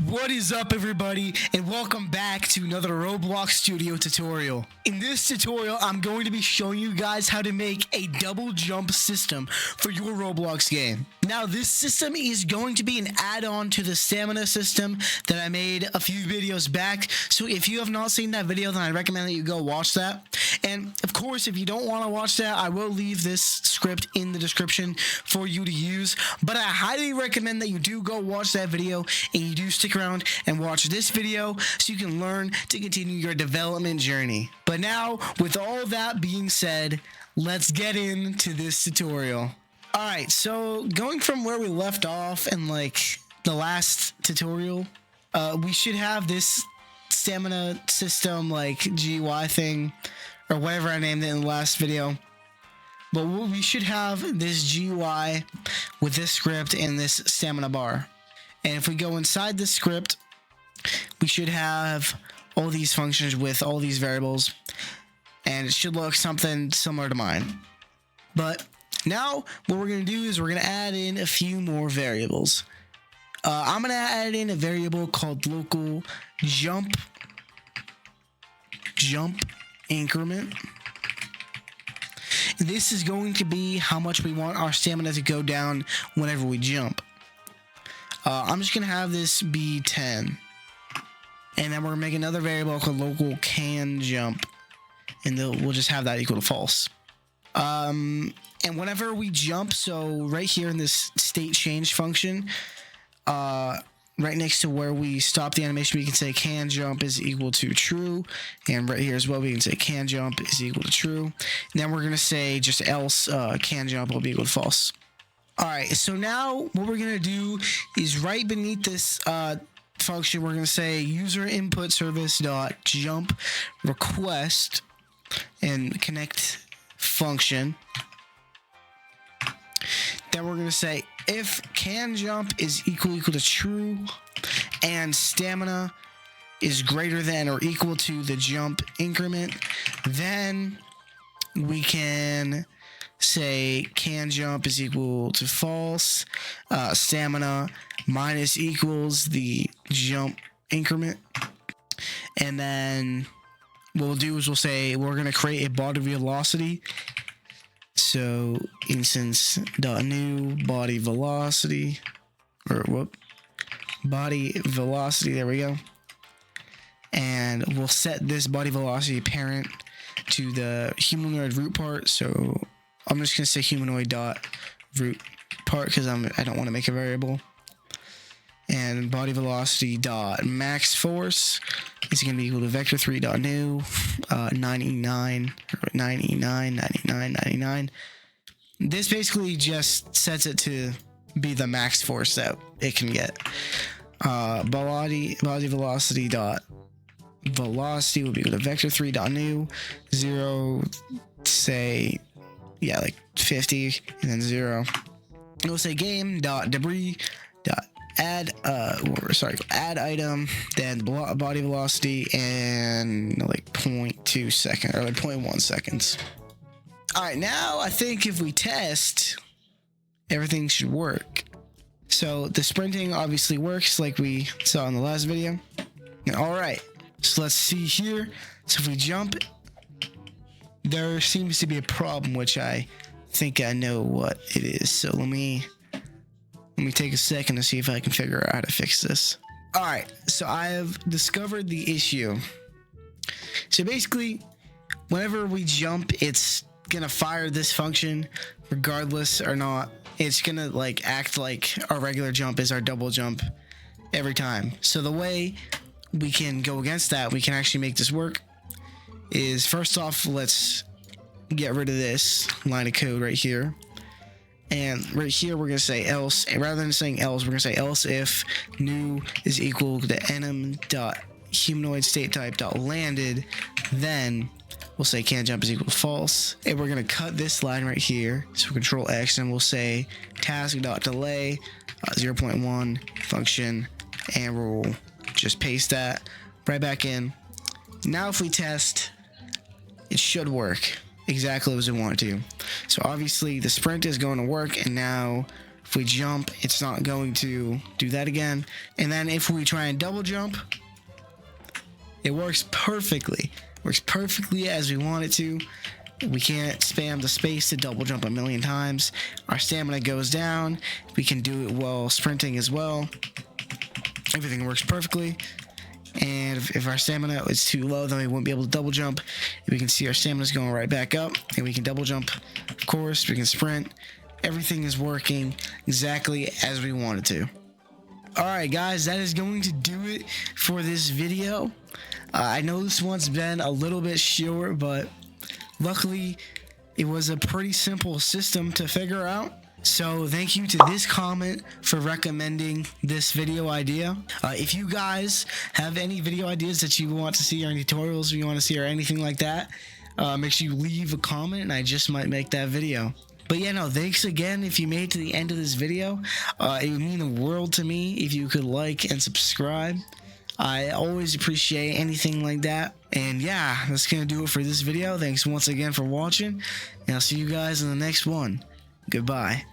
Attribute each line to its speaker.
Speaker 1: What is up, everybody, and welcome back to another Roblox Studio tutorial. In this tutorial, I'm going to be showing you guys how to make a double jump system for your Roblox game. Now, this system is going to be an add-on to the stamina system that I made a few videos back. So if you have not seen that video, then I recommend that you go watch that. And of course, if you don't want to watch that, I will leave this script in the description for you to use. But I highly recommend that you do go watch that video and you do stick around and watch this video so you can learn to continue your development journey. But now, with all that being said, let's get into this tutorial. Alright, so going from where we left off in like the last tutorial, we should have this stamina system like GUI thing, or whatever I named it in the last video. But we should have this GUI with this script and this stamina bar. And if we go inside the script, we should have all these functions with all these variables, and it should look something similar to mine. But now what we're going to do is we're going to add in a few more variables. I'm going to add in a variable called local jump increment. This is going to be how much we want our stamina to go down whenever we jump. I'm just going to have this be 10. And then we're going to make another variable called local can jump. And we'll just have that equal to false. And whenever we jump, so right here in this state change function, right next to where we stop the animation, we can say can jump is equal to true. And right here as well, we can say can jump is equal to true. And then we're going to say just else can jump will be equal to false. All right, so now what we're going to do is right beneath this function, we're going to say user input service dot jump request and connect function. Then we're going to say if can jump is equal to true and stamina is greater than or equal to the jump increment, then we can say can jump is equal to false, stamina minus equals the jump increment. And then what we'll do is we'll say we're going to create a body velocity. So instance.new body velocity, body velocity, there we go. And we'll set this body velocity parent to the humanoid root part. So I'm just going to say humanoid dot root part because I don't want to make a variable. And body velocity dot max force is going to be equal to vector3 dot new 99. This basically just sets it to be the max force that it can get. Body velocity dot velocity will be equal to vector3 dot new 0, say like 50, and then 0. And we'll say game dot debris dot add item, then body velocity, and like 0.2 seconds or like 0.1 seconds. All right, now I think if we test, everything should work. So the sprinting obviously works like we saw in the last video. All right, so let's see here. So if we jump, there seems to be a problem, which I think I know what it is. So let me take a second to see if I can figure out how to fix this. All right, so I have discovered the issue. So basically, whenever we jump, it's gonna fire this function regardless or not. It's gonna like act like our regular jump is our double jump every time. So the way we can go against that, we can actually make this work, is first off, let's get rid of this line of code right here. And right here, we're going to say else, and rather than saying else, we're going to say else if new is equal to enum.humanoid state type dot landed, then we'll say can jump is equal to false. And we're going to cut this line right here. So control X, and we'll say task dot delay 0.1 function, and we'll just paste that right back in. Now if we test, it should work exactly as we want it to. So obviously the sprint is going to work, and now If we jump, it's not going to do that again. And then if we try and double jump, it works perfectly. Works perfectly as we want it to. We can't spam the space to double jump a million times. Our stamina goes down. We can do it while sprinting as well. Everything works perfectly. And if our stamina is too low, then we won't be able to double jump. We can see our stamina is going right back up, and we can double jump. Of course, we can sprint. Everything is working exactly as we want it to. Alright guys, that is going to do it for this video. I know this one's been a little bit short, but luckily it was a pretty simple system to figure out. So thank you to this comment for recommending this video idea. If you guys have any video ideas that you want to see, or any tutorials you want to see, or anything like that, make sure you leave a comment and I just might make that video. But yeah, no, thanks again if you made it to the end of this video. It would mean the world to me if you could like and subscribe. I always appreciate anything like that. And yeah, that's gonna do it for this video. Thanks once again for watching, and I'll see you guys in the next one. Goodbye.